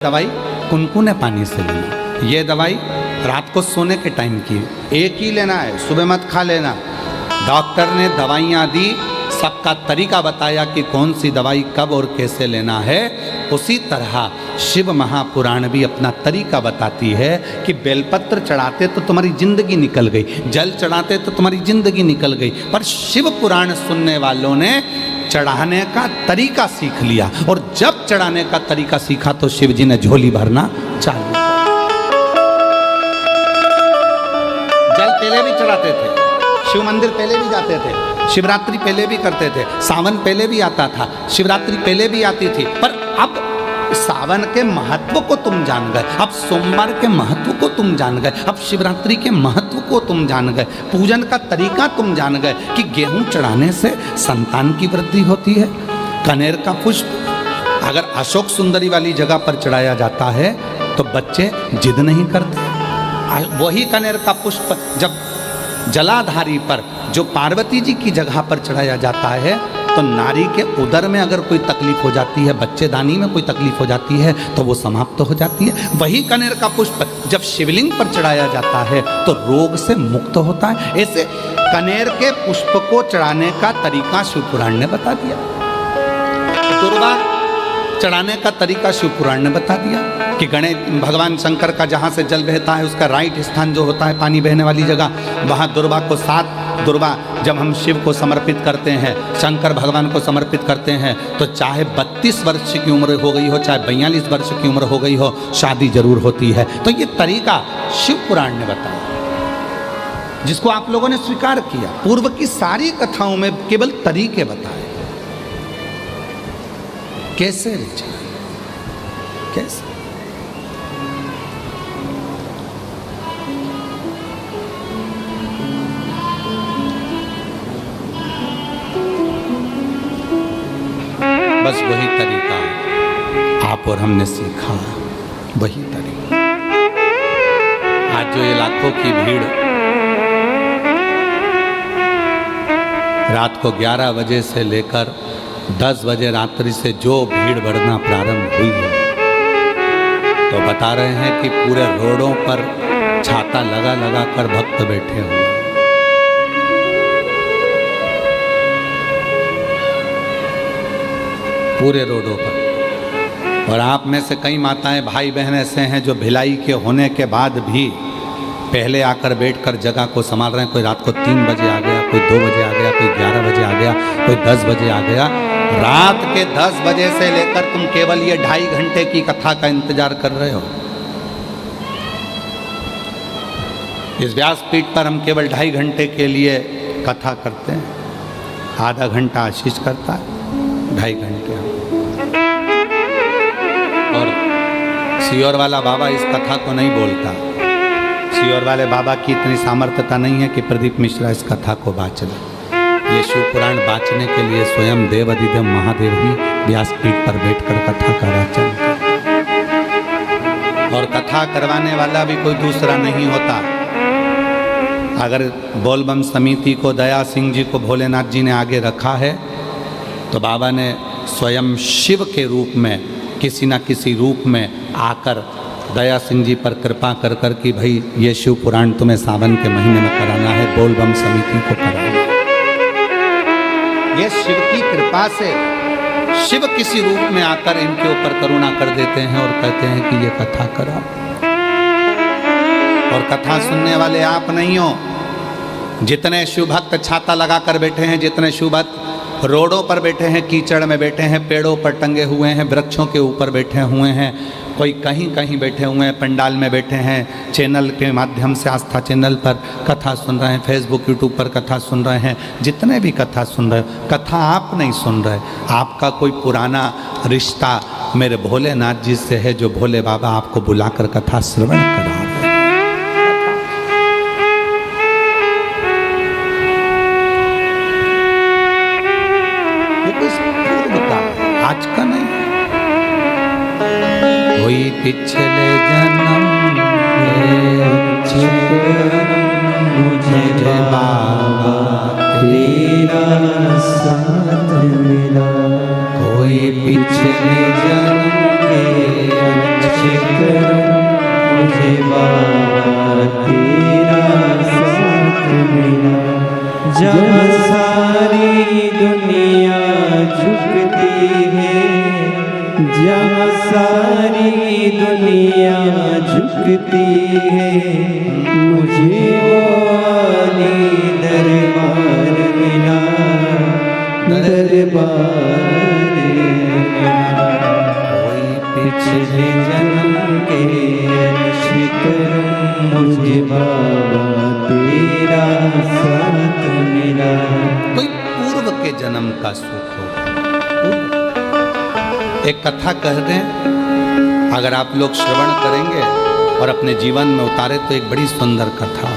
दवाई कुनकुने पानी से लेना। ये दवाई रात को सोने के टाइम की एक ही लेना है, सुबह मत खा लेना। डॉक्टर ने दवाइयाँ दी, सबका तरीका बताया कि कौन सी दवाई कब और कैसे लेना है। उसी तरह शिव महापुराण भी अपना तरीका बताती है कि बेलपत्र चढ़ाते तो तुम्हारी जिंदगी निकल गई, जल चढ़ाते तो तुम्हारी जिंदगी निकल गई, पर शिव पुराण सुनने वालों ने चढ़ाने का तरीका सीख लिया। और जब चढ़ाने का तरीका सीखा तो शिव जी ने झोली भरना चालू किया। जल पहले भी चढ़ाते थे, शिव मंदिर पहले भी जाते थे, शिवरात्रि पहले भी करते थे, सावन पहले भी आता था, शिवरात्रि पहले भी आती थी। पर अब सावन के महत्व को तुम जान गए, अब सोमवार के महत्व को तुम जान गए, अब शिवरात्रि के महत्व को तुम जान गए, पूजन का तरीका तुम जान गए कि गेहूं चढ़ाने से संतान की वृद्धि होती है। कनेर का पुष्प अगर अशोक सुंदरी वाली जगह पर चढ़ाया जाता है तो बच्चे जिद नहीं करते। वही कनेर का पुष्प जब जलाधारी पर, जो पार्वती जी की जगह पर चढ़ाया जाता है, तो नारी के उदर में अगर कोई तकलीफ हो जाती है, बच्चेदानी में कोई तकलीफ हो जाती है तो वो समाप्त हो जाती है। वही कनेर का पुष्प जब शिवलिंग पर चढ़ाया जाता है तो रोग से मुक्त होता है। ऐसे कनेर के पुष्प को चढ़ाने का तरीका शिवपुराण ने बता दिया। दुर्वा चढ़ाने का तरीका शिवपुराण ने बता दिया कि गणेश भगवान शंकर का जहाँ से जल बहता है उसका राइट स्थान जो होता है पानी बहने वाली जगह, वहाँ दुर्वा को 7 दुर्वा जब हम शिव को समर्पित करते हैं, शंकर भगवान को समर्पित करते हैं, तो चाहे 32 वर्ष की उम्र हो गई हो, चाहे 42 वर्ष की उम्र हो गई हो, शादी जरूर होती है। तो ये तरीका शिव पुराण ने बताया, जिसको आप लोगों ने स्वीकार किया। पूर्व की सारी कथाओं में केवल तरीके बताए, कैसे रिचा, कैसे। बस वही तरीका आप और हमने सीखा, वही तरीका। आज जो ये लाखों की भीड़ रात को 11 बजे से लेकर 10 बजे रात्रि से जो भीड़ बढ़ना प्रारंभ हुई है, तो बता रहे हैं कि पूरे रोडों पर छाता लगा लगा कर भक्त बैठे हुए। पूरे रोडों पर। और आप में से कई माताएं भाई बहन ऐसे हैं जो भिलाई के होने के बाद भी पहले आकर बैठकर जगह को संभाल रहे हैं। कोई रात को 3 बजे आ गया, कोई 2 बजे आ गया, कोई 11 बजे आ गया, कोई 10 बजे आ गया। रात के 10 बजे से लेकर तुम केवल ये 2.5 घंटे की कथा का इंतजार कर रहे हो। इस व्यासपीठ पर हम केवल 2.5 घंटे के लिए कथा करते हैं, आधा घंटा आशीष करता है, 2.5 घंटे। और सियोर वाला बाबा इस कथा को नहीं बोलता। सियोर वाले बाबा की इतनी सामर्थ्यता नहीं है कि प्रदीप मिश्रा इस कथा को बाँच ले। ये शिव पुराण बाँचने के लिए स्वयं देव अधिदेव महादेव ही व्यासपीठ पर बैठकर कथा का वाचन करते। और कथा करवाने वाला भी कोई दूसरा नहीं होता। अगर बोलबम समिति को, दया सिंह जी को भोलेनाथ जी ने आगे रखा है, तो बाबा ने स्वयं शिव के रूप में किसी न किसी रूप में आकर दया सिंह जी पर कृपा कर कर कि भाई ये शिव पुराण तुम्हें सावन के महीने में कराना है, बोलबम समिति को कराना। ये शिव की कृपा से शिव किसी रूप में आकर इनके ऊपर करुणा कर देते हैं और कहते हैं कि ये कथा कराओ। और कथा सुनने वाले आप नहीं हो। जितने शिव भक्त छाता लगाकर बैठे हैं, जितने शिव भक्त रोडों पर बैठे हैं, कीचड़ में बैठे हैं, पेड़ों पर टंगे हुए हैं, वृक्षों के ऊपर बैठे हुए हैं, कोई कहीं कहीं बैठे हुए हैं, पंडाल में बैठे हैं, चैनल के माध्यम से आस्था चैनल पर कथा सुन रहे हैं, फेसबुक यूट्यूब पर कथा सुन रहे हैं, जितने भी कथा सुन रहे हो, कथा आप नहीं सुन रहे। आपका कोई पुराना रिश्ता मेरे भोलेनाथ जी से है, जो भोले बाबा आपको बुलाकर कथा श्रवण करा रहे हैं। आज का नहीं, कोई पिछले जन्म मुझे बाबा तेरा साथ मिला, कोई पिछले जन्म के कैसे करूं मुझे बाबा तेरा साथ मिला। जहाँ सारी दुनिया झुकती है, जहाँ सारी दुनिया झुकती है, मुझे वो वाली दरबार मिला, दरबार मिला। कोई पिछले जन्म के अर्श करूं मुझे बाबा तेरा साथ मिला। कोई पूर्व के जन्म का सुख हो। एक कथा कह दें, अगर आप लोग श्रवण करेंगे और अपने जीवन में उतारे तो एक बड़ी सुंदर कथा।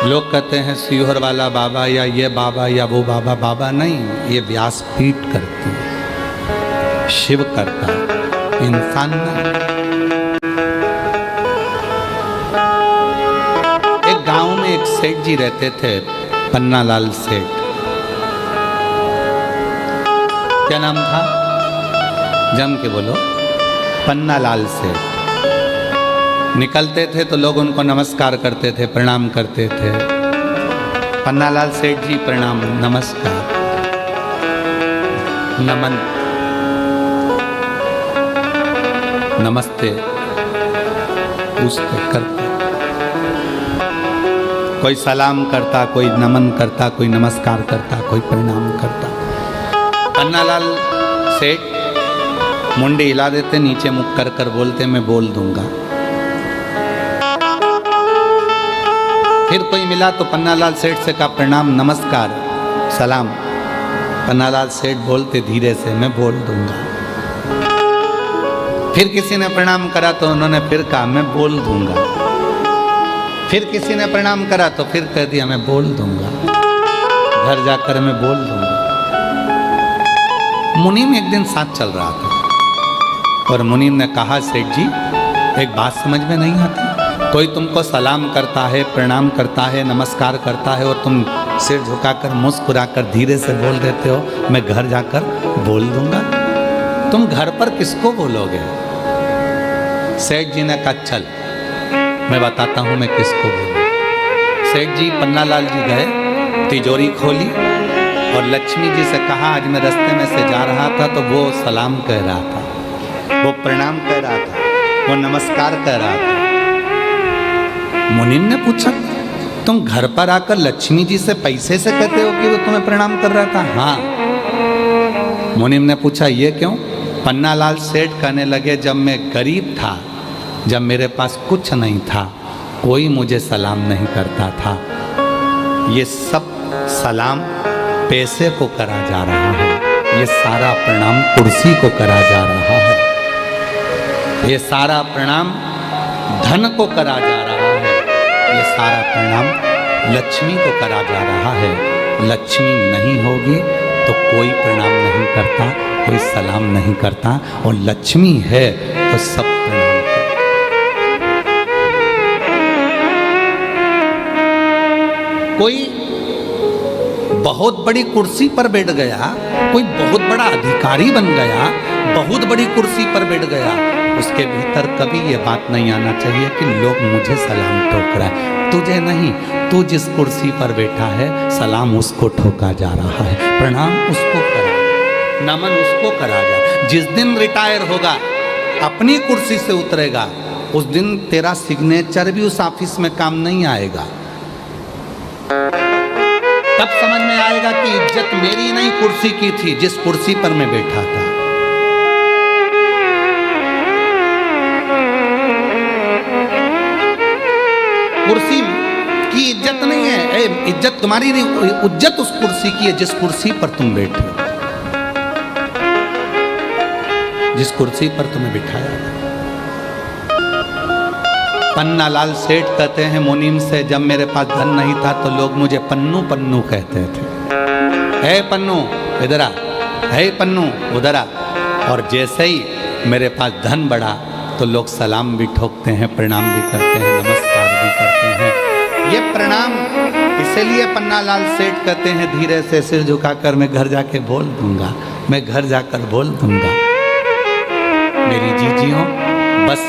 लोग कहते हैं सीहोर वाला बाबा या ये बाबा या वो बाबा। बाबा नहीं, ये व्यासपीठ करती है, शिव करता है, इंसान नहीं। एक गांव में एक सेठ जी रहते थे, पन्नालाल सेठ। क्या नाम था? जम के बोलो। पन्नालाल सेठ। निकलते थे तो लोग उनको नमस्कार करते थे, प्रणाम करते थे। पन्नालाल सेठ जी प्रणाम, नमस्कार, नमन, नमस्ते, पूछते करते। कोई सलाम करता, कोई नमन करता, कोई नमस्कार करता, कोई प्रणाम करता। पन्नालाल सेठ मुंडी हिला देते, नीचे मुख कर कर बोलते मैं बोल दूंगा। फिर कोई मिला तो पन्नालाल सेठ से कहा प्रणाम, नमस्कार, सलाम। पन्नालाल सेठ बोलते धीरे से मैं बोल दूंगा। फिर किसी ने प्रणाम करा तो उन्होंने फिर कहा मैं बोल दूंगा। फिर किसी ने प्रणाम करा तो फिर कह दिया मैं बोल दूंगा, घर जाकर मैं बोल दूंगा। मुनीम एक दिन साथ चल रहा था और मुनीम ने कहा सेठ जी एक बात समझ में नहीं आती, कोई तुमको सलाम करता है, प्रणाम करता है, नमस्कार करता है और तुम सिर झुकाकर मुस्कुराकर धीरे से बोल देते हो मैं घर जाकर बोल दूंगा। तुम घर पर किसको बोलोगे? सेठ जी ने कहा चल मैं बताता हूं मैं किसको बोलूं। सेठ जी पन्नालाल जी गए, तिजोरी खोली और लक्ष्मी जी से कहा आज मैं रास्ते में से जा रहा था तो वो सलाम कह रहा था, वो प्रणाम कह रहा था, वो नमस्कार कह रहा था। मुनीम ने पूछा तुम घर पर आकर लक्ष्मी जी से पैसे से कहते हो कि वो तुम्हें प्रणाम कर रहा था? हाँ। मुनीम ने पूछा ये क्यों? पन्नालाल सेठ कहने लगे जब मैं गरीब था, जब मेरे पास कुछ नहीं था, कोई मुझे सलाम नहीं करता था। ये सब सलाम पैसे को करा जा रहा है, ये सारा प्रणाम कुर्सी को करा जा रहा है, ये सारा प्रणाम धन को करा जा रहा है, ये सारा प्रणाम लक्ष्मी को करा जा रहा है। लक्ष्मी नहीं होगी तो कोई प्रणाम नहीं करता, कोई सलाम नहीं करता, और लक्ष्मी है तो सब प्रणाम करता। कोई बहुत बड़ी कुर्सी पर बैठ गया, कोई बहुत बड़ा अधिकारी बन गया, बहुत बड़ी कुर्सी पर बैठ गया, उसके भीतर कभी ये बात नहीं आना चाहिए कि लोग मुझे सलाम ठोक रहा है। तुझे नहीं, तू जिस कुर्सी पर बैठा है सलाम उसको ठोका जा रहा है, प्रणाम उसको करा, नमन उसको करा जा। जिस दिन रिटायर होगा, अपनी कुर्सी से उतरेगा, उस दिन तेरा सिग्नेचर भी उस ऑफिस में काम नहीं आएगा। तब समझ में आएगा कि इज्जत मेरी नहीं कुर्सी की थी, जिस कुर्सी पर मैं बैठा था। कुर्सी की इज्जत नहीं है, इज्जत तुम्हारी नहीं, इज्जत उस कुर्सी की है जिस कुर्सी पर तुम बैठे, जिस कुर्सी पर तुम्हें बिठाया। पन्नालाल सेठ कहते हैं मुनीम से जब मेरे पास धन नहीं था तो लोग मुझे पन्नू पन्नू कहते थे, हे पन्नू इधर आ, हे पन्नू उधर आ। और जैसे ही मेरे पास धन बढ़ा तो लोग सलाम भी ठोकते हैं, प्रणाम भी करते हैं, नमस्कार भी करते हैं। ये प्रणाम इस इसीलिए पन्नालाल सेठ कहते हैं धीरे से सिर झुकाकर मैं घर जाके बोल दूंगा, मैं घर जाकर बोल दूंगा। मेरी जीजियों, बस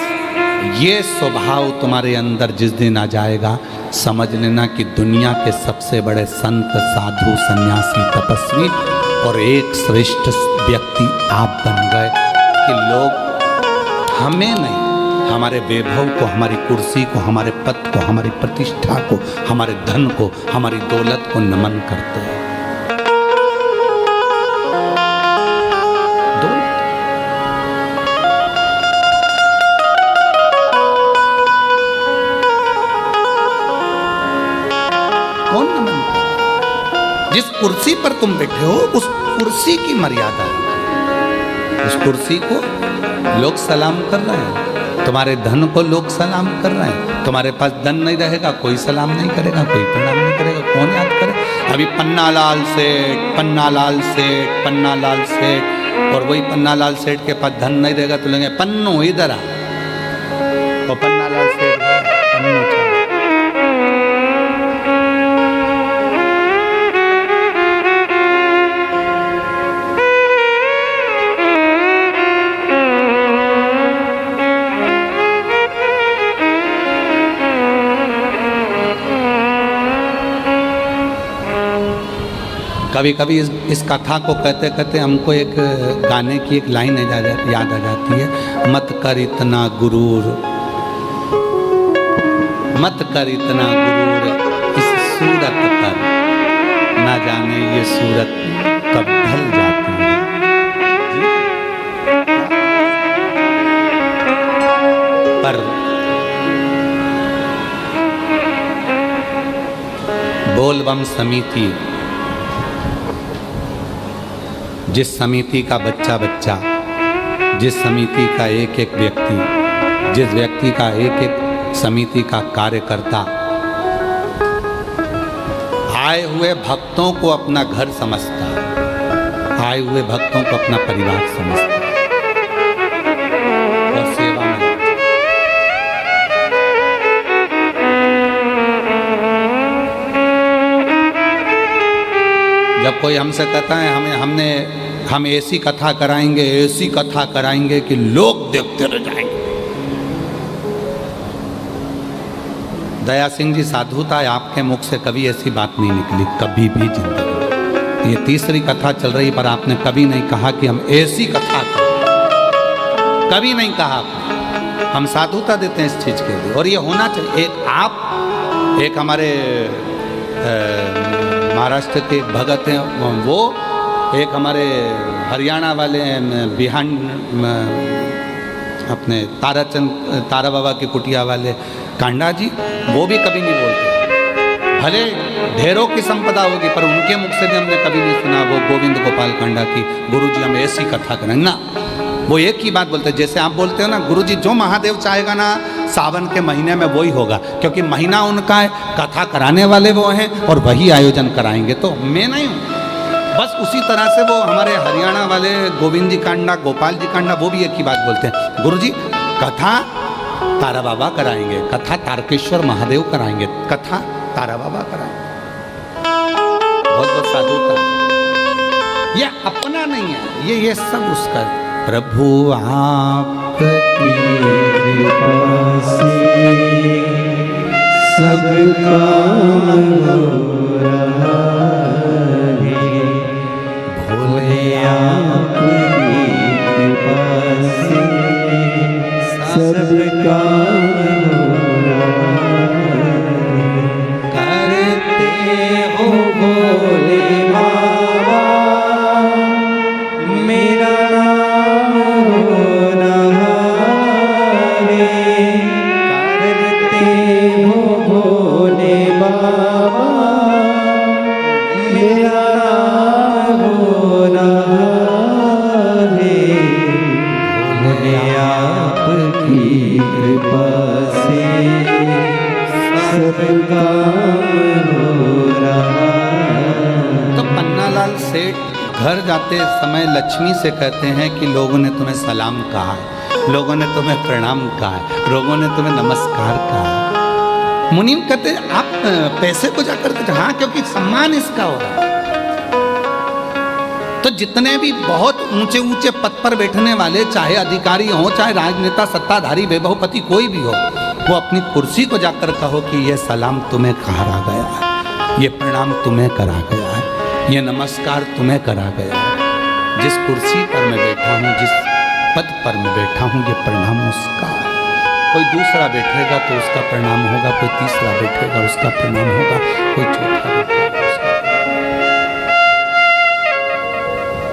ये स्वभाव तुम्हारे अंदर जिस दिन आ जाएगा, समझ लेना कि दुनिया के सबसे बड़े संत, साधु, सन्यासी, तपस्वी और एक श्रेष्ठ व्यक्ति आप बन गए कि लोग हमें नहीं, हमारे वैभव को, हमारी कुर्सी को, हमारे पद को, हमारी प्रतिष्ठा को, हमारे धन को, हमारी दौलत को नमन करते हैं। कौन नमन करता? जिस कुर्सी पर तुम बैठे हो उस कुर्सी की मर्यादा है। उस कुर्सी को लोग सलाम कर रहे हैं, तुम्हारे धन को लोग सलाम कर रहे हैं। तुम्हारे पास धन नहीं रहेगा, कोई सलाम नहीं करेगा, कोई प्रणाम नहीं करेगा, कौन याद करे? अभी पन्नालाल सेठ, पन्नालाल सेठ, पन्नालाल सेठ, और वही पन्नालाल सेठ के पास धन नहीं रहेगा तो लेंगे पन्नू इधर आ, तो पन्नालाल सेठ पन्नू चला। कभी कभी इस कथा को कहते कहते हमको एक गाने की एक लाइन याद आ जाती है, मत कर इतना गुरूर, मत कर इतना गुरूर इस सूरत पर, ना जाने ये सूरत कब ढल जाती है। पर बोलबम समिति, जिस समिति का बच्चा बच्चा, जिस समिति का एक एक व्यक्ति, जिस व्यक्ति का एक एक समिति का कार्यकर्ता आए हुए भक्तों को अपना घर समझता, आए हुए भक्तों को अपना परिवार समझता और सेवा में जब कोई हमसे कहता है हम ऐसी कथा कराएंगे, ऐसी कथा कराएंगे कि लोग देखते रह जाएंगे। दया सिंह जी साधु था, आपके मुख से कभी ऐसी बात नहीं निकली, कभी भी जिंदगी। ये तीसरी कथा चल रही पर आपने कभी नहीं कहा कि हम ऐसी कथा करें, कभी नहीं कहा आपने। हम साधुता देते हैं इस चीज के लिए और ये होना चाहिए। एक आप, एक हमारे महाराष्ट्र के भगत हैं वो, एक हमारे हरियाणा वाले बिहान अपने तारा बाबा की कुटिया वाले कांडा जी, वो भी कभी नहीं बोलते। भले ढेरों की संपदा होगी पर उनके मुख से भी हमने कभी नहीं सुना वो गोविंद गोपाल कांडा की गुरुजी हम ऐसी कथा करेंगे ना। वो एक ही बात बोलते हैं, जैसे आप बोलते हो ना गुरुजी जो महादेव चाहेगा ना सावन के महीने में वही होगा, क्योंकि महीना उनका है, कथा कराने वाले वो हैं और वही आयोजन कराएंगे, तो मैं नहीं हूँ। बस उसी तरह से वो हमारे हरियाणा वाले गोविंद जी कांडा, गोपाल जी कांडा, वो भी एक ही बात बोलते हैं, गुरुजी कथा तारा बाबा कराएंगे, कथा तारकेश्वर महादेव कराएंगे, कथा तारा बाबा कराएंगे। बहुत बहुत साधुता, ये अपना नहीं है, ये सब उसका। प्रभु आपकी कृपा से सब काम हो रहा है, भोले आपकी कृपा से सब काम हो रहा है। करते हो भोले बाबा मेरा नाम हो रहा है, करते हो भोले बाबा मेरा नाम हो रहा है, भोले आपकी कृपा से सब काम हो रहा है। तो पन्नालाल सेठ घर जाते समय लक्ष्मी से कहते हैं कि लोगों ने तुम्हें सलाम कहा है, लोगों ने तुम्हें प्रणाम कहा है, लोगों ने तुम्हें नमस्कार कहा है। मुनीम कहते आप पैसे को जाकर के, हाँ क्योंकि सम्मान इसका हो रहा है। तो जितने भी बहुत ऊंचे ऊंचे पद पर बैठने वाले, चाहे अधिकारी हो, चाहे राजनेता, सत्ताधारी, वैभवपति कोई भी हो, वो अपनी कुर्सी को जाकर कहो कि ये सलाम तुम्हें करा गया है, ये प्रणाम तुम्हें करा गया है, ये नमस्कार तुम्हें करा गया है। जिस कुर्सी पर मैं बैठा हूँ, जिस पद पर मैं बैठा हूँ, ये प्रणाम उसका है। कोई दूसरा बैठेगा तो उसका प्रणाम होगा, कोई तीसरा बैठेगा उसका प्रणाम होगा, कोई चौथा बैठेगा उसका।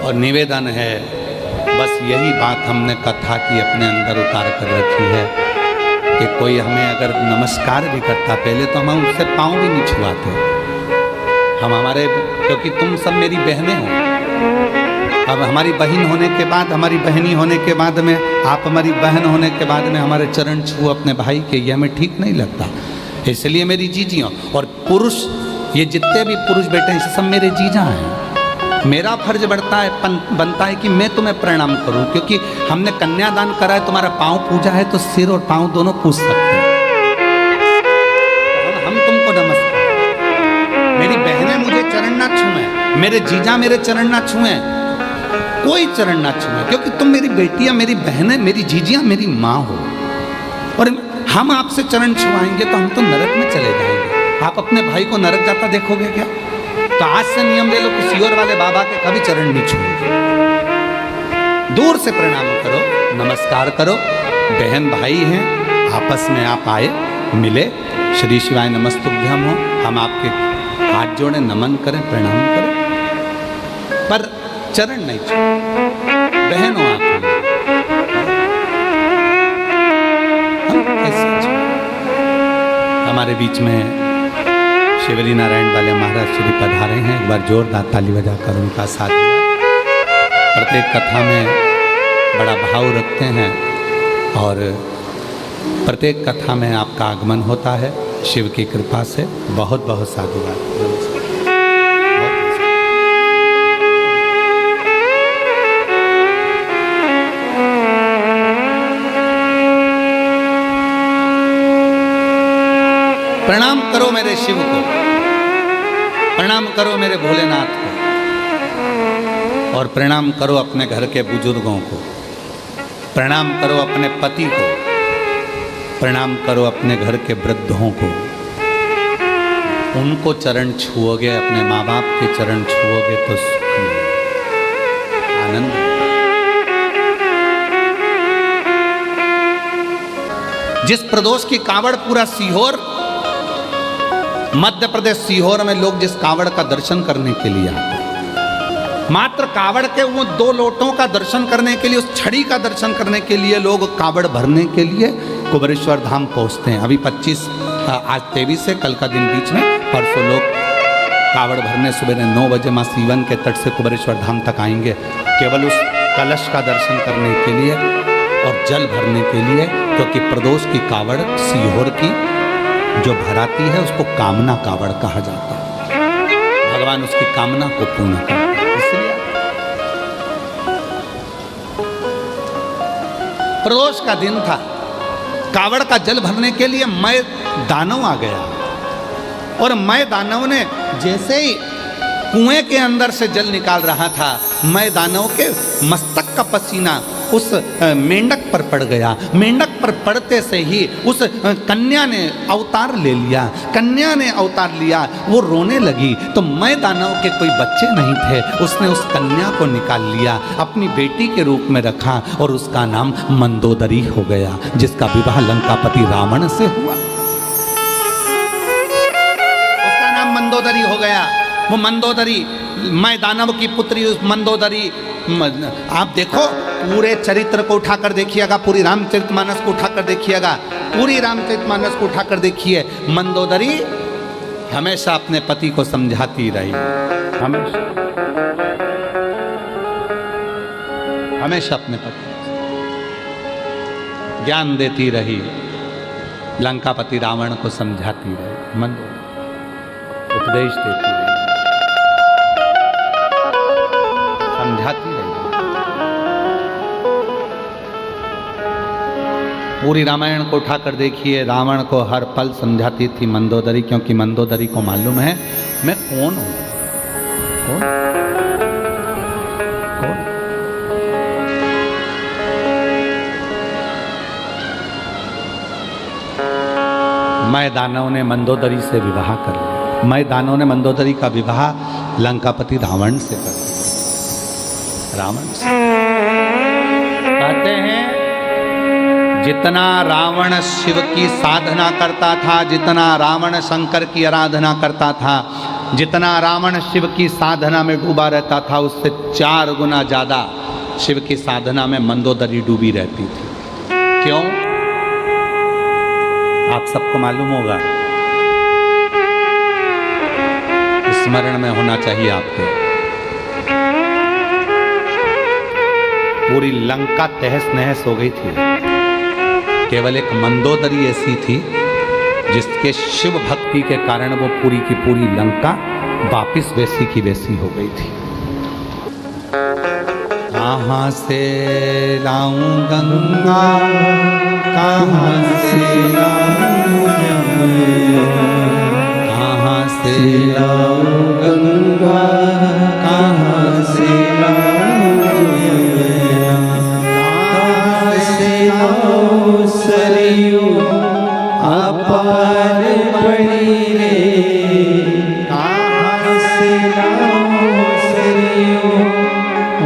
और निवेदन है, बस यही बात हमने कथा की अपने अंदर उतार कर रखी है कि कोई हमें अगर नमस्कार भी करता, पहले तो हम उससे पाँव भी नहीं छुआते। हम हमारे, क्योंकि तुम सब मेरी बहनें हो, अब हमारी बहन होने के बाद, हमारी बहनी होने के बाद में, आप हमारी बहन होने के बाद में हमारे चरण छू अपने भाई के, ये हमें ठीक नहीं लगता। इसलिए मेरी जीजियों, और पुरुष, ये जितने भी पुरुष बैठे हैं सब मेरे जीजा हैं। मेरा फर्ज बनता है कि मैं तुम्हें प्रणाम करूं, क्योंकि हमने कन्यादान करा है, तुम्हारा पाँव पूजा है, तो सिर और पाँव दोनों पूज सकते हैं। हम तुमको नमस्कार, मेरी बहनें मुझे चरण ना छुएं, मेरे जीजा मेरे चरण ना छुएं, कोई चरण ना छुए, क्योंकि तुम मेरी बेटियां, मेरी बहनें, मेरी जीजियां, मेरी माँ हो। और हम आपसे चरण छुआएंगे तो हम तो नरक में चले जाएंगे। आप अपने भाई को नरक जाता देखोगे क्या? तो आज से नियम ले लो कि सियोर वाले बाबा के कभी चरण नहीं छुएंगे। दूर से प्रणाम करो, नमस्कार करो, बहन भाई हैं, आपस में आप आए, मिले, श्री शिवाय नमस्तुभ्यम हो, हम आपके हाथ जोड़े, नमन करें, प्रणाम करें, पर चरण नहीं छुए। बहन हो आप, हम कैसे छुए? हमारे बीच में शिवरी नारायण वाले महाराज श्री पधारे हैं, एक बार जोरदार ताली बजाकर उनका साथ दिया। प्रत्येक कथा में बड़ा भाव रखते हैं और प्रत्येक कथा में आपका आगमन होता है शिव की कृपा से। बहुत बहुत साधुवाद। प्रणाम करो मेरे शिव को, प्रणाम करो मेरे भोलेनाथ को, और प्रणाम करो अपने घर के बुजुर्गों को, प्रणाम करो अपने पति को, प्रणाम करो अपने घर के वृद्धों को। उनको चरण छुओगे, अपने माँ बाप के चरण छुओगे तो सुख मिलेगा, आनंद मिलेगा। जिस प्रदोष की कावड़ पूरा सीहोर, मध्य प्रदेश सीहोर में लोग जिस कावड़ का दर्शन करने के लिए आते हैं, मात्र कावड़ के वो 2 लोटों का दर्शन करने के लिए, उस छड़ी का दर्शन करने के लिए लोग कावड़ भरने के लिए कुबेरेश्वर धाम पहुंचते हैं। अभी 25, आज 23 है, कल का दिन बीच में, परसों लोग कावड़ भरने सुबह 9 बजे माँ सीवन के तट से कुबेरेश्वर धाम तक आएंगे, केवल उस कलश का दर्शन करने के लिए और जल भरने के लिए, क्योंकि प्रदोष की कावड़ सीहोर की जो भराती है उसको कामना कावड़ कहा जाता है। भगवान उसकी कामना को पूर्ण करते हैं। इसलिए प्रदोष का दिन था, कावड़ का जल भरने के लिए मैं दानव आ गया, और मैं दानव ने जैसे ही कुएं के अंदर से जल निकाल रहा था, मैं दानव के मस्तक का पसीना उस मेंढक पर पड़ गया। मेंढक पर पड़ते से ही उस कन्या ने अवतार ले लिया। कन्या ने अवतार लिया, वो रोने लगी, तो मैं दानव के कोई बच्चे नहीं थे, उसने उस कन्या को निकाल लिया, अपनी बेटी के रूप में रखा, और उसका नाम मंदोदरी हो गया, जिसका विवाह लंकापति रावण से हुआ। उसका नाम मंदोदरी हो गया। वो मंदोदरी, मैं दानव की पुत्री उस मंदोदरी, आप देखो पूरे चरित्र को उठाकर देखिएगा, पूरी रामचरितमानस को उठाकर देखिएगा, पूरी रामचरितमानस को उठाकर देखिए। मंदोदरी हमेशा अपने पति को समझाती रही, हमेशा हमेशा अपने पति ज्ञान देती रही, लंकापति रावण को समझाती रही, मंदोदरी उपदेश देती रही, समझाती रही। पूरी रामायण को उठाकर देखिए, रावण को हर पल समझाती थी मंदोदरी, क्योंकि मंदोदरी को मालूम है मैं कौन हूं। कौन? कौन? मैं दानव ने मंदोदरी से विवाह कर लिया। मैं दानव ने मंदोदरी का विवाह लंकापति रावण से कर लिया। रावण से कहते हैं जितना रावण शिव की साधना करता था, जितना रावण शंकर की आराधना करता था, जितना रावण शिव की साधना में डूबा रहता था, उससे 4 गुना ज्यादा शिव की साधना में मंदोदरी डूबी रहती थी। क्यों? आप सबको मालूम होगा, स्मरण में होना चाहिए आपको। पूरी लंका तहस नहस हो गई थी, केवल एक मंदोदरी ऐसी थी जिसके शिव भक्ति के कारण वो पूरी की पूरी लंका वापिस वैसी की वैसी हो गई थी। कहाँ से लाऊं गंगा, कहाँ से लाऊं यमुना, कहाँ से लाऊं गंगा, कहाँ से लाऊं यमुना, कहाँ से लाऊं सरयू अपार पड़ी रे, कहाँ से लाऊं सरयू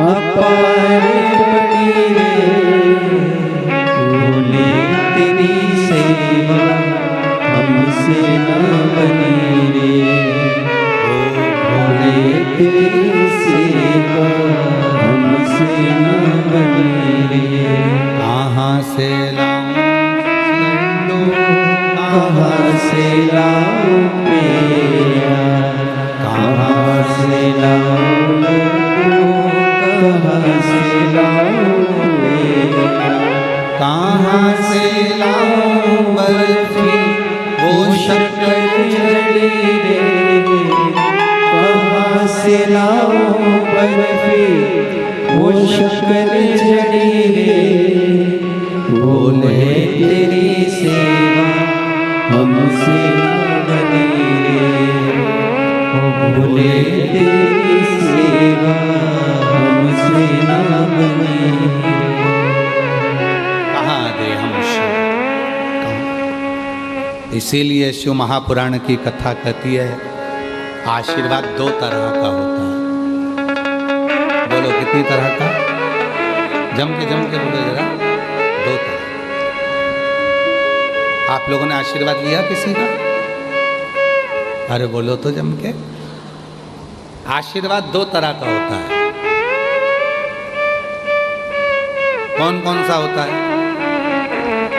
अपार पड़ी रे, भोले तेरी सेवा हमसे न बनी रे, भोले तेरी सेवा हमसे न बनी रे। कहाँ से लाऊं लड्डू, कहाँ से लाऊं पेड़ा, कहाँ से लाऊं लड्डू, कहाँ से लाऊं पेड़ा, कहाँ से लाऊं बर्फी वो शक्कर जड़ी रे, कहाँ से लाऊं बर्फी वो शक्कर जड़ी रे, भोले तेरी सेवा हमसे न बनी रे, भोले तेरी सेवा हमसे न बनी रे। कहाँ दे हम शिव, इसीलिए शिव महापुराण की कथा कहती है आशीर्वाद 2 तरह का होता है। बोलो कितनी तरह का? जम के बोलो जरा। 2 तरह। आप लोगों ने आशीर्वाद लिया किसी का? अरे बोलो तो जम के। आशीर्वाद 2 तरह का होता है। कौन कौन सा होता है?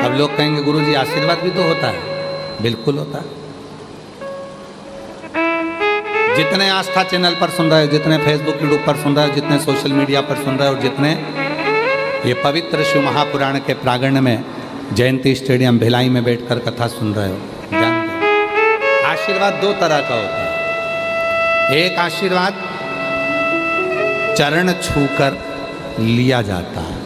अब लोग कहेंगे गुरुजी आशीर्वाद भी तो होता है। बिल्कुल होता है। जितने आस्था चैनल पर सुन रहे हो, जितने फेसबुक यूट्यूब पर सुन रहे हो, जितने सोशल मीडिया पर सुन रहे हो, जितने ये पवित्र शिव महापुराण के प्रांगण में जयंती स्टेडियम भिलाई में बैठकर कथा सुन रहे हो, जानते हो आशीर्वाद 2 तरह का होता है। एक आशीर्वाद चरण छूकर लिया जाता है।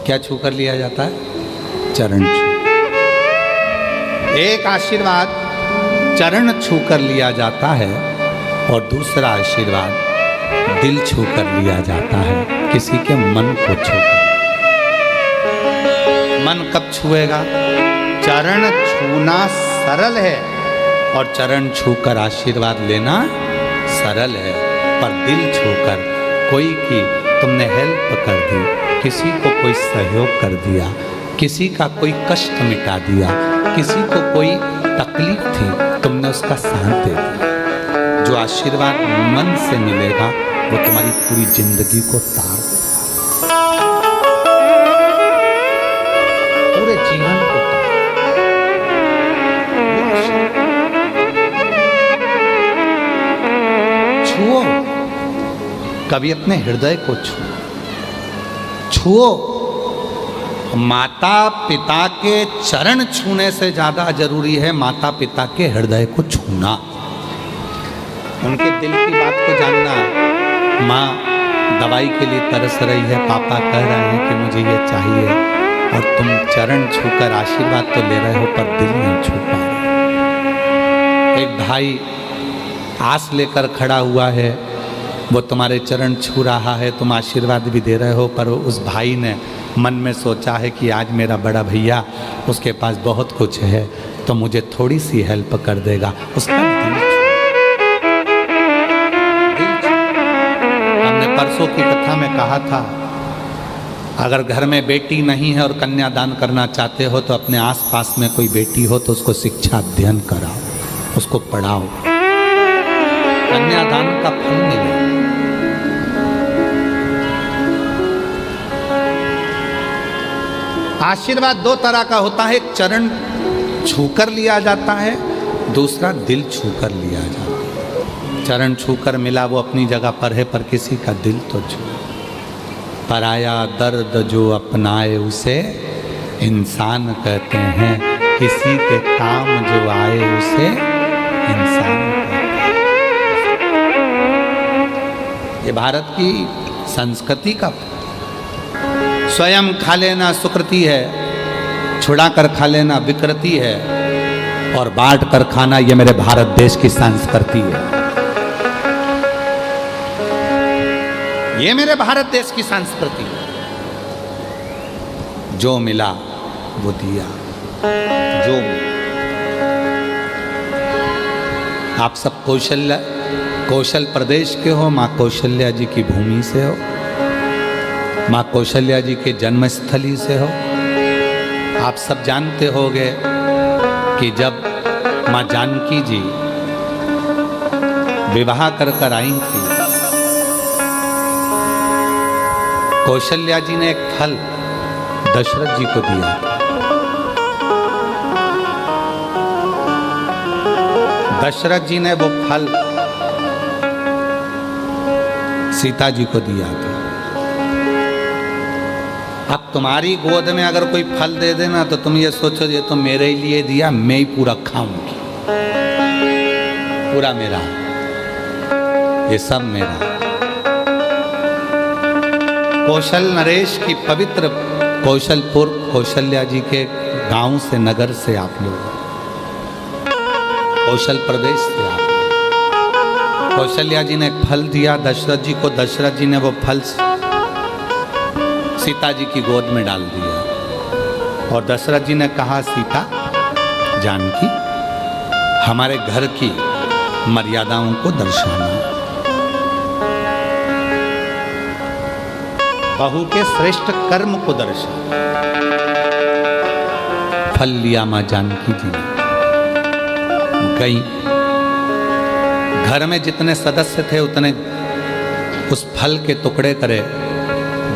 क्या छूकर लिया जाता है? चरण छू। एक आशीर्वाद चरण छूकर लिया जाता है और दूसरा आशीर्वाद दिल छूकर लिया जाता है, किसी के मन को छूकर। मन कब छुएगा? चरण छूना सरल है और चरण छूकर आशीर्वाद लेना सरल है, पर दिल छूकर कोई की तुमने हेल्प कर दी, किसी को कोई सहयोग कर दिया, किसी का कोई कष्ट मिटा दिया, किसी को कोई तकलीफ थी, तुमने उसका साथ दे दिया। जो आशीर्वाद मन से मिलेगा वो तुम्हारी पूरी जिंदगी को तार देगा, पूरे जीवन को छुओ, कभी अपने हृदय को छुओ। माता पिता के चरण छूने से ज़्यादा जरूरी है माता पिता के हृदय को छूना, उनके दिल की बात को जानना। माँ दवाई के लिए तरस रही है, पापा कह रहे हैं कि मुझे ये चाहिए, और तुम चरण छूकर आशीर्वाद तो ले रहे हो पर दिल नहीं छू पा रहे। एक भाई आस लेकर खड़ा हुआ है, वो तुम्हारे चरण छू रहा है, तुम आशीर्वाद भी दे रहे हो, पर उस भाई ने मन में सोचा है कि आज मेरा बड़ा भैया, उसके पास बहुत कुछ है तो मुझे थोड़ी सी हेल्प कर देगा। उसका दिल हमने परसों की कथा में कहा था, अगर घर में बेटी नहीं है और कन्यादान करना चाहते हो तो अपने आसपास में कोई बेटी हो तो उसको शिक्षा अध्ययन कराओ, उसको पढ़ाओ, कन्यादान का फल मिलेगा। आशीर्वाद दो तरह का होता है, एक चरण छूकर लिया जाता है, दूसरा दिल छूकर लिया जाता है। चरण छूकर मिला वो अपनी जगह पर है, पर किसी का दिल तो छू। पराया दर्द जो अपनाए उसे इंसान कहते हैं, किसी के काम जो आए उसे इंसान कहते हैं। ये भारत की संस्कृति का, स्वयं खा लेना सुकृति है, छुड़ा कर खा लेना विकृति है, और बांट कर खाना ये मेरे भारत देश की संस्कृति है। ये मेरे भारत देश की संस्कृति है। जो मिला वो दिया, जो आप सब कौशल प्रदेश के हो, माँ कौशल्या जी की भूमि से हो, माँ कौशल्या जी के जन्मस्थली से हो। आप सब जानते होंगे कि जब माँ जानकी जी विवाह कर आई थी, कौशल्या जी ने एक फल दशरथ जी को दिया था। दशरथ जी ने वो फल सीता जी को दिया था। अब तुम्हारी गोद में अगर कोई फल दे देना तो तुम ये सोचो ये तो मेरे लिए दिया, मैं ही पूरा खाऊंगी, पूरा मेरा, ये सब मेरा। कौशल नरेश की पवित्र कौशलपुर, कौशल्या जी के गांव से, नगर से आप लोग, कौशल प्रदेश से आप लोग। कौशल्या जी ने एक फल दिया दशरथ जी को, दशरथ जी ने वो फल सीता जी की गोद में डाल दिया, और दशरथ जी ने कहा, सीता जानकी हमारे घर की मर्यादाओं को दर्शाना, बहू के श्रेष्ठ कर्म को दर्शाना। फल लिया मां जानकी जी ने, गई, घर में जितने सदस्य थे उतने उस फल के टुकड़े करे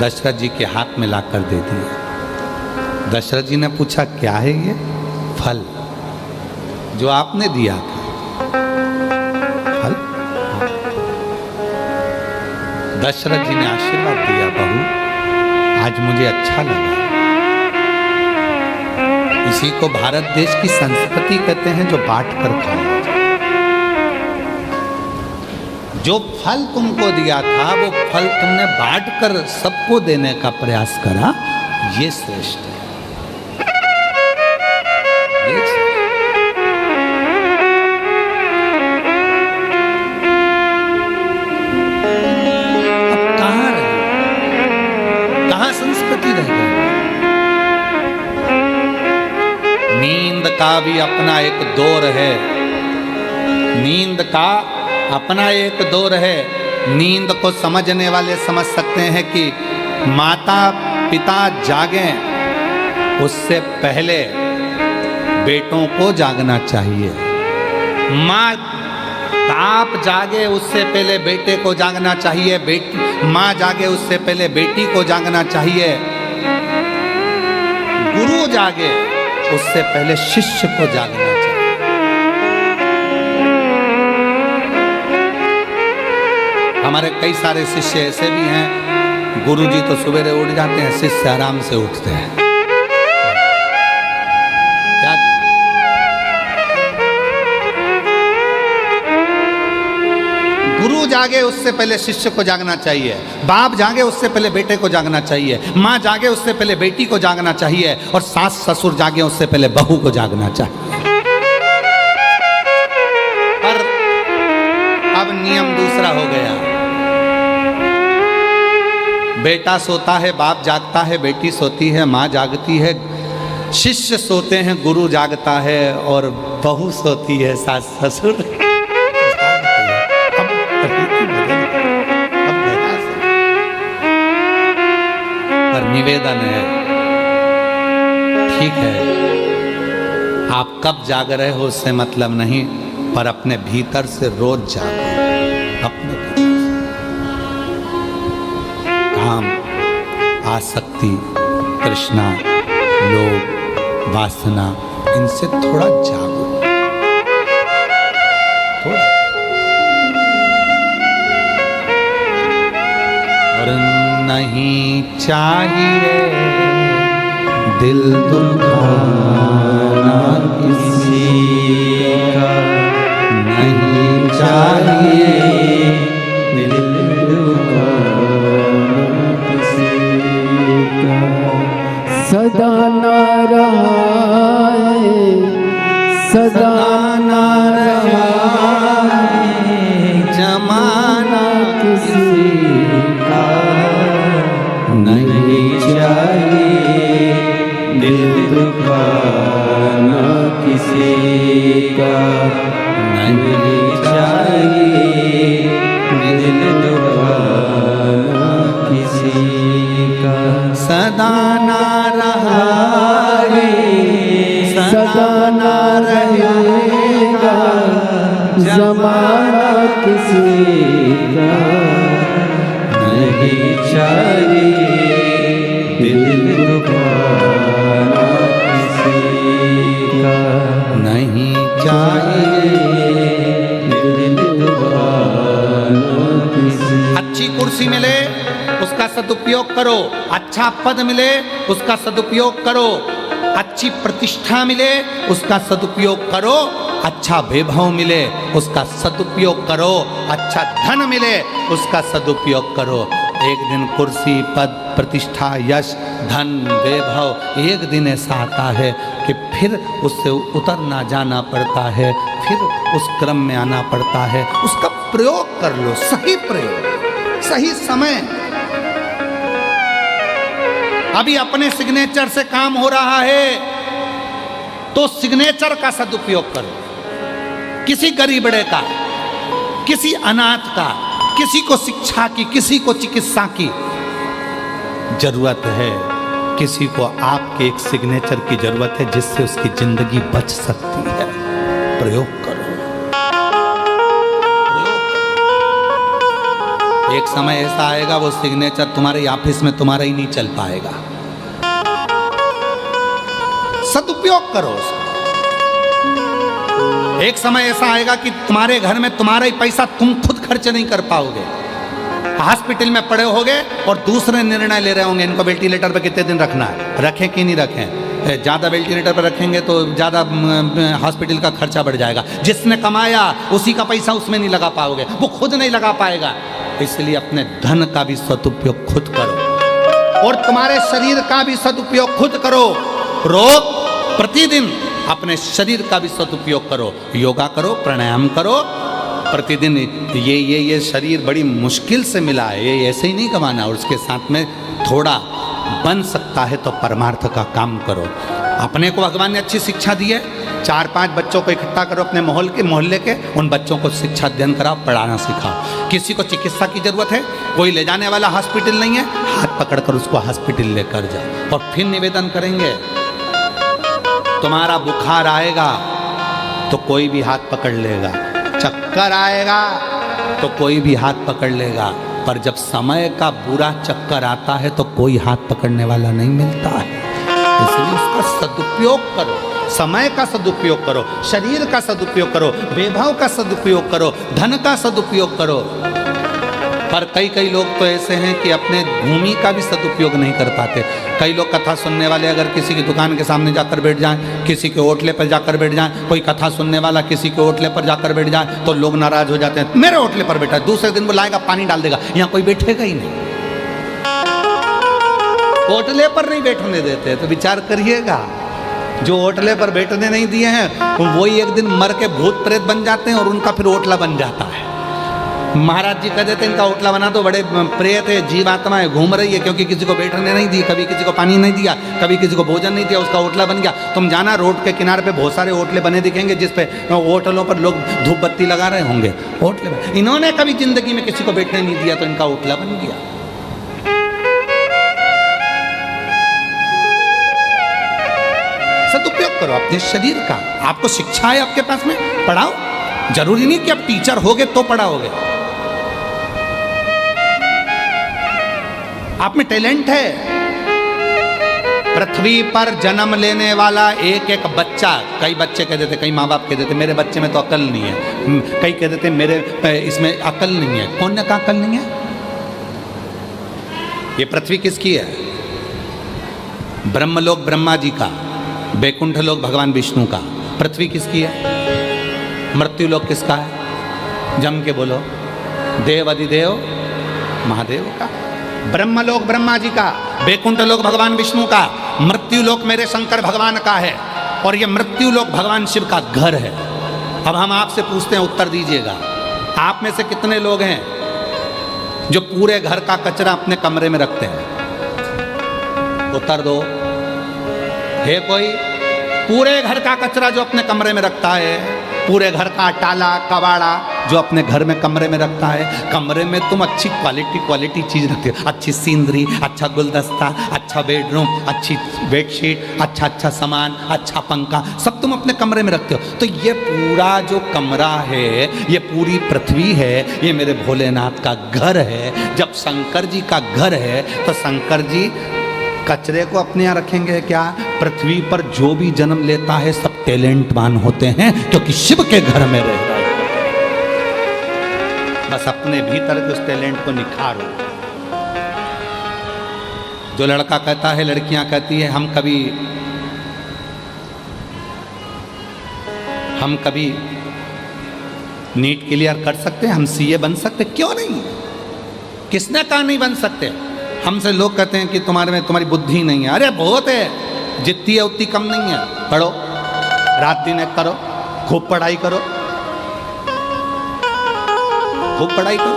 दशरथ जी के हाथ में लाकर दे दिए। दशरथ जी ने पूछा, क्या है ये फल जो आपने दिया था? फल? हाँ। दशरथ जी ने आशीर्वाद दिया, बहू आज मुझे अच्छा लगा। इसी को भारत देश की संस्कृति कहते हैं, जो बांट कर खाओ। जो फल तुमको दिया था वो फल तुमने बांट कर सबको देने का प्रयास करा, ये श्रेष्ठ है। अब कहाँ रहे, कहाँ संस्कृति रह गई? नींद का भी अपना एक दौर है, नींद का अपना एक दौर है। नींद को समझने वाले समझ सकते हैं कि माता पिता जागें उससे पहले बेटों को जागना चाहिए, माँ बाप जागे उससे पहले बेटे को जागना चाहिए, माँ जागे उससे पहले बेटी को जागना चाहिए, गुरु जागे उससे पहले शिष्य को जागना चाहिए। हमारे कई सारे शिष्य ऐसे भी हैं, गुरुजी तो सवेरे उठ जाते हैं, शिष्य आराम से उठते हैं। क्या गुरु जागे उससे पहले शिष्य को जागना चाहिए, बाप जागे उससे पहले बेटे को जागना चाहिए, माँ जागे उससे पहले बेटी को जागना चाहिए, और सास ससुर जागे उससे पहले बहू को जागना चाहिए। पर अब नियम दूसरा हो गया, बेटा सोता है बाप जागता है, बेटी सोती है माँ जागती है, शिष्य सोते हैं गुरु जागता है, और बहू सोती है सास ससुर। पर निवेदन है, ठीक है आप कब जाग रहे हो उससे मतलब नहीं, पर अपने भीतर से रोज जागो, अपने भीतर से। काम, आसक्ति, तृष्णा, लोभ, वासना, इनसे थोड़ा जागो, थोड़ा। और नहीं चाहिए दिल दुखाना किसी का, नहीं चाहिए दिल दुखाना किसी का। सदा ना रहा है, सदा ना रहा है जमाना किसी का, नहीं चाहिए दिल दुखाना किसी का, नहीं चाहिए दिल दुखाना किसी का। सदा ना रहा है, सदा ना रहेगा जमाना किसी का, नहीं चाहिए दिल दुखाना किसी का, नहीं चाहिए दिल दुखाना किसी। अच्छी कुर्सी मिले उसका सदुपयोग करो, अच्छा पद मिले उसका सदुपयोग करो, अच्छी प्रतिष्ठा मिले उसका सदुपयोग करो, अच्छा वैभव मिले उसका सदुपयोग करो, अच्छा धन मिले उसका सदुपयोग करो। एक दिन कुर्सी, पद, प्रतिष्ठा, यश, धन, वैभव, एक दिन ऐसा आता है कि फिर उससे उतरना जाना पड़ता है, फिर उस क्रम में आना पड़ता है। उसका प्रयोग कर लो, सही प्रयोग, सही समय। अभी अपने सिग्नेचर से काम हो रहा है तो सिग्नेचर का सदुपयोग करो। किसी गरीबड़े का, किसी अनाथ का, किसी को शिक्षा की, किसी को चिकित्सा की जरूरत है, किसी को आपके एक सिग्नेचर की जरूरत है जिससे उसकी जिंदगी बच सकती है। प्रयोग करो, एक समय ऐसा आएगा वो सिग्नेचर तुम्हारे ऑफिस में तुम्हारा ही नहीं चल पाएगा। सदुपयोग करो उसका। एक समय ऐसा आएगा कि तुम्हारे घर में तुम्हारा ही पैसा तुम खुद खर्च नहीं कर पाओगे, हॉस्पिटल में पड़े होगे और दूसरे निर्णय ले रहे होंगे इनको वेंटिलेटर पे कितने दिन रखना है, रखें कि नहीं रखें। ज़्यादा वेंटिलेटर पर रखेंगे तो ज़्यादा हॉस्पिटल का खर्चा बढ़ जाएगा। जिसने कमाया उसी का पैसा उसमें नहीं लगा पाओगे, वो खुद नहीं लगा पाएगा। इसलिए अपने धन का भी सदुपयोग खुद करो और तुम्हारे शरीर का भी सदुपयोग खुद करो। रोज प्रतिदिन अपने शरीर का भी सदुपयोग करो, योगा करो, प्राणायाम करो प्रतिदिन। ये शरीर बड़ी मुश्किल से मिला है, ये ऐसे ही नहीं कमाना। और उसके साथ में थोड़ा बन सकता है तो परमार्थ का काम करो। अपने को भगवान ने अच्छी शिक्षा दी है, 4-5 बच्चों को इकट्ठा करो अपने मोहल्ले के, उन बच्चों को शिक्षा अध्ययन कराओ, पढ़ाना सिखाओ। किसी को चिकित्सा की जरूरत है, कोई ले जाने वाला हॉस्पिटल नहीं है, हाथ पकड़कर उसको हॉस्पिटल लेकर जाओ। और फिर निवेदन करेंगे, तुम्हारा बुखार आएगा तो कोई भी हाथ पकड़ लेगा, चक्कर आएगा तो कोई भी हाथ पकड़ लेगा, पर जब समय का बुरा चक्कर आता है तो कोई हाथ पकड़ने वाला नहीं मिलता है। इसलिए उसका सदुपयोग करो, समय का सदुपयोग करो, शरीर का सदुपयोग करो, वैभव का सदुपयोग करो, धन का सदुपयोग करो। पर कई कई लोग तो ऐसे हैं कि अपने भूमि का भी सदुपयोग नहीं कर पाते। कई लोग कथा सुनने वाले अगर किसी की दुकान के सामने जाकर बैठ जाएं, किसी के होटले पर जाकर बैठ जाएं, कोई कथा सुनने वाला किसी के होटले पर जाकर बैठ जाए तो लोग नाराज हो जाते हैं, मेरे होटले पर बैठा है, दूसरे दिन वो लाएगा पानी डाल देगा, यहाँ कोई बैठेगा ही नहीं। होटले पर नहीं बैठने देते, तो विचार करिएगा, जो होटले पर बैठने नहीं दिए हैं वही एक दिन मर के भूत प्रेत बन जाते हैं और उनका फिर होटला बन जाता है। महाराज जी कह देते इनका होटला बना तो बड़े प्रेत है, जीवात्मा है, घूम रही है, क्योंकि किसी को बैठने नहीं दी, कभी किसी को पानी नहीं दिया, कभी किसी को भोजन नहीं दिया, उसका होटला बन गया। तुम जाना रोड के किनारे पे बहुत सारे होटले बने दिखेंगे जिसपे होटलों पर लोग धूप बत्ती लगा रहे होंगे, होटले में। इन्होंने कभी जिंदगी में किसी को बैठने नहीं दिया तो इनका होटला बन गया। सदुपयोग करो अपने शरीर का। आपको शिक्षा है आपके पास में, पढ़ाओ। जरूरी नहीं कि आप टीचर होगे तो पढ़ाओगे। आप में टैलेंट है। पृथ्वी पर जन्म लेने वाला एक एक बच्चा, कई बच्चे कह देते, कई माँ बाप कह देते मेरे बच्चे में तो अकल नहीं है, कई कह देते मेरे इसमें अकल नहीं है। कौन ने कहा अकल नहीं है? ये पृथ्वी किसकी है? ब्रह्मलोक ब्रह्मा जी का, बैकुंठ लोक भगवान विष्णु का। पृथ्वी किसकी है? मृत्यु लोक किसका है? जम के बोलो। देव अधिदेव महादेव का। ब्रह्मलोक ब्रह्मा जी का, बैकुंठ लोक भगवान विष्णु का, मृत्यु लोक मेरे शंकर भगवान का है। और ये मृत्यु लोक भगवान शिव का घर है। अब हम आपसे पूछते हैं, उत्तर दीजिएगा। आप में से कितने लोग हैं जो पूरे घर का कचरा अपने कमरे में रखते हैं? उत्तर दो। है कोई? पूरे घर का कचरा जो अपने कमरे में रखता है, पूरे घर का टाला कबाड़ा जो अपने घर में कमरे में रखता है। कमरे में तुम अच्छी क्वालिटी चीज रखते हो, अच्छी सीनरी, अच्छा गुलदस्ता, अच्छा बेडरूम, अच्छी बेडशीट, अच्छा सामान, अच्छा पंखा, सब तुम अपने कमरे में रखते हो। तो ये पूरा जो कमरा है, ये पूरी पृथ्वी है, ये मेरे भोलेनाथ का घर है। जब शंकर जी का घर है तो शंकर जी कचरे को अपने यहाँ रखेंगे क्या? पृथ्वी पर जो भी जन्म लेता है सब टैलेंटवान होते हैं, क्योंकि शिव के घर में रहता है। बस अपने भीतर के उस टैलेंट को निखारो। जो लड़का कहता है, लड़कियां कहती है हम कभी नीट क्लियर कर सकते हैं, हम सीए बन सकते, क्यों नहीं? किसने कहा नहीं बन सकते? हमसे लोग कहते हैं कि तुम्हारी बुद्धि नहीं है। अरे बहुत है, जितनी है उतनी कम नहीं है। पढ़ो, रात दिन एक करो, खूब पढ़ाई करो, खूब पढ़ाई करो,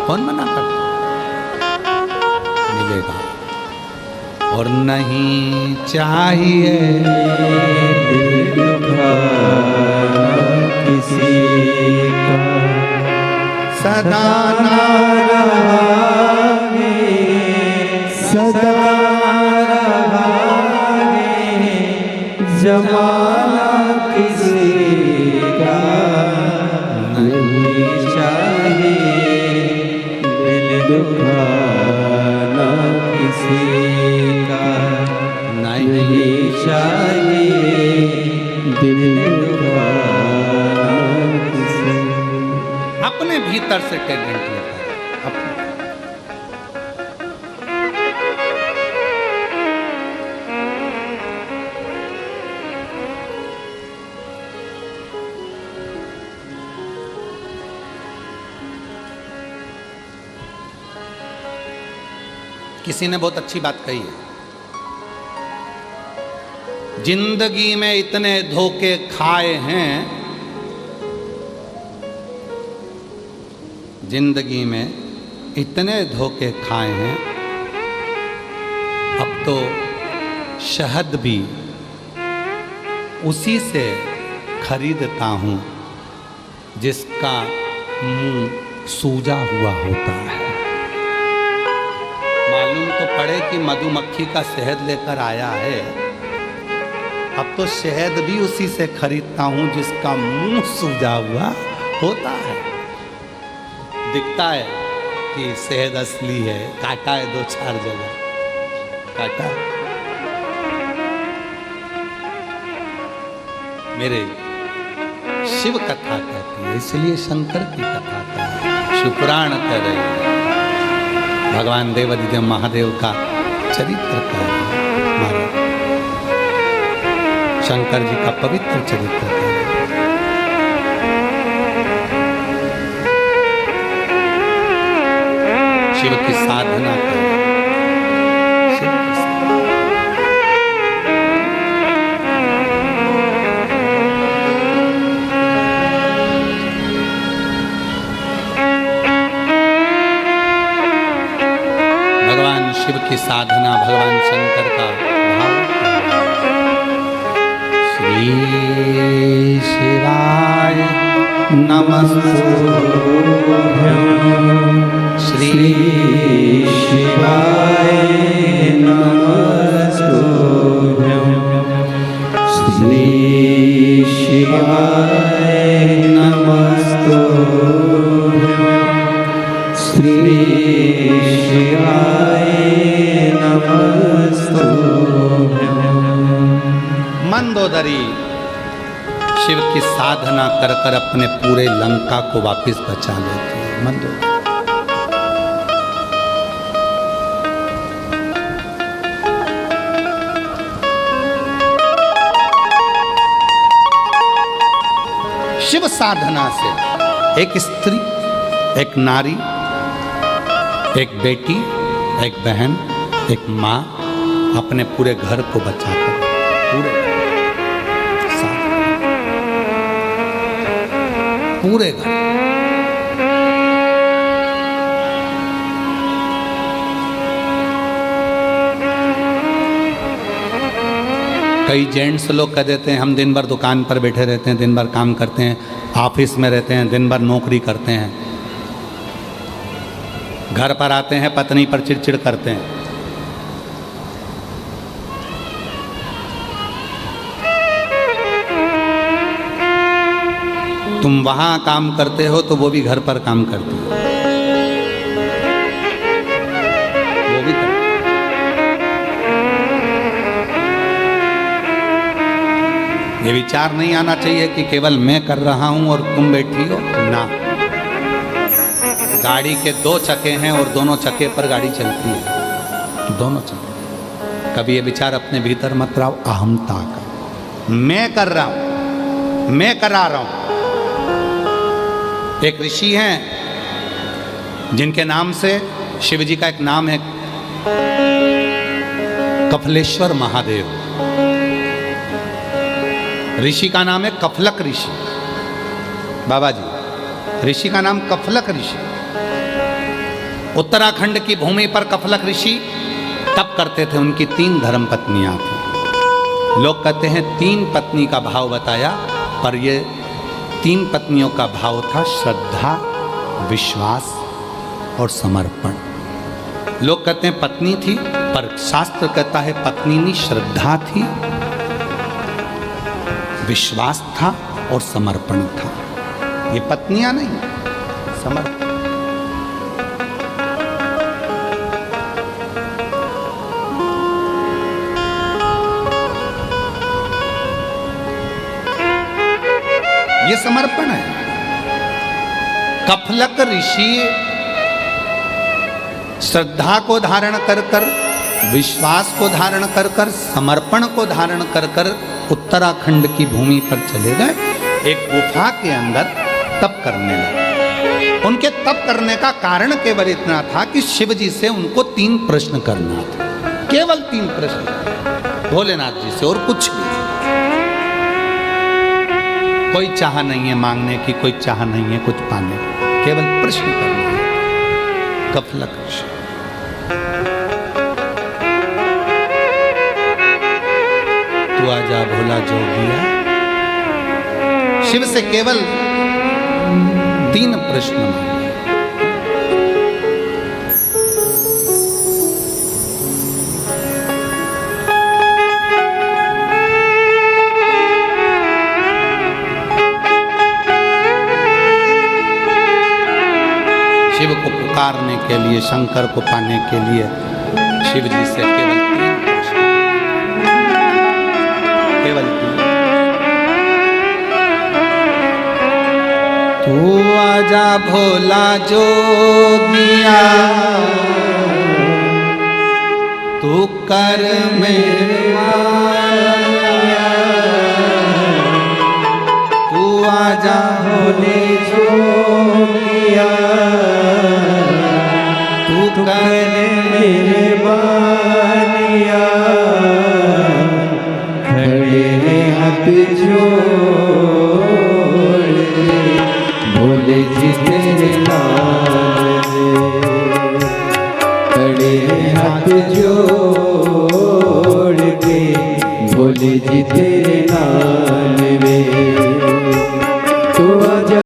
कौन मना कर? मिलेगा। और नहीं चाहिए दिल दुखाना किसी का, सदा ना रहे, सदा रहा है जमाना किसी का। नहीं चाहिए दिल दुखाना किसी का, नहीं चाहिए दिल दुखाना किसी का। अपने भीतर से टैलेंट लेता है अपने। किसी ने बहुत अच्छी बात कही है, जिंदगी में इतने धोखे खाए हैं, जिंदगी में इतने धोखे खाए हैं, अब तो शहद भी उसी से खरीदता हूं जिसका मुंह सूजा हुआ होता है। मालूम तो पड़े कि मधुमक्खी का शहद लेकर आया है, अब तो शहद भी उसी से खरीदता हूं जिसका मुंह सूजा हुआ होता है। दिखता है कि शहद असली है, काटा है 2-4 जगह, काटा। मेरे शिव कथा कहती है, इसलिए शंकर की कथा कहती है। शुक्राण करे भगवान देवाधिदेव महादेव का चरित्र का महाराज शंकर जी का पवित्र चरित्र का शिव की साधना कर भगवान शिव की साधना भगवान शंकर का भाव श्री शिवाय नमस्तुभ्यं श्री शिवाय नमस्तुभ्यं श्री शिवाय नमस्तुभ्यं श्री शिवाय नमस्तुभ्यं। मंदोदरी शिव की साधना कर कर अपने पूरे लंका को वापस बचा लेती है। मंदोदरी शिव साधना से एक स्त्री, एक नारी, एक बेटी, एक बहन, एक माँ अपने पूरे घर को बचाकर पूरे घर। कई जेंट्स लोग कह देते हैं हम दिन भर दुकान पर बैठे रहते हैं, दिन भर काम करते हैं, ऑफिस में रहते हैं, दिन भर नौकरी करते हैं, घर पर आते हैं पत्नी पर चिड़चिड़ करते हैं। तुम वहां काम करते हो तो वो भी घर पर काम करती हो, वो भी करती। ये विचार नहीं आना चाहिए कि केवल मैं कर रहा हूं और तुम बैठी हो ना। गाड़ी के दो चक्के हैं और दोनों चक्के पर गाड़ी चलती है, दोनों चक्के। कभी ये विचार अपने भीतर मत लाओ अहमता का, मैं कर रहा हूं, मैं करा रहा हूं। एक ऋषि हैं जिनके नाम से शिव जी का एक नाम है कफलेश्वर महादेव। ऋषि का नाम है कफलक ऋषि। बाबा जी ऋषि का नाम कफलक ऋषि। उत्तराखंड की भूमि पर कफलक ऋषि तप करते थे। उनकी 3 धर्म पत्नियां थी। लोग कहते हैं 3 पत्नी का भाव बताया, पर ये 3 पत्नियों का भाव था श्रद्धा, विश्वास और समर्पण। लोग कहते हैं पत्नी थी, पर शास्त्र कहता है पत्नी नहीं, श्रद्धा थी, विश्वास था और समर्पण था। ये पत्नियां नहीं, समर्पण। ये समर्पण है। कफलक ऋषि श्रद्धा को धारण कर कर, विश्वास को धारण कर कर, समर्पण को धारण कर कर उत्तराखंड की भूमि पर चले गए। एक गुफा के अंदर तप करने लगे। उनके तप करने का कारण केवल इतना था कि शिव जी से उनको 3 प्रश्न करना था, केवल 3 प्रश्न भोलेनाथ जी से, और कुछ भी। कोई चाह नहीं है मांगने की, कोई चाह नहीं है कुछ पाने की, केवल प्रश्न करना है। कफलक ऋषि तू आजा भोला जोगिया, शिव से केवल 3 प्रश्न मांगे। शिव को पुकारने के लिए, शंकर को पाने के लिए शिव जी से केवल 3 प्रश्न, केवल 3। तू आजा भोला जोगिया, तू कर मेहरबानिया, तू आजा भोले जोगिया, तू कर मेहरबानिया, खड़े हाथ जोड़ के भोले जी तेरे नाम में, खड़े हाथ जोड़ के भोले जी तेरे नाम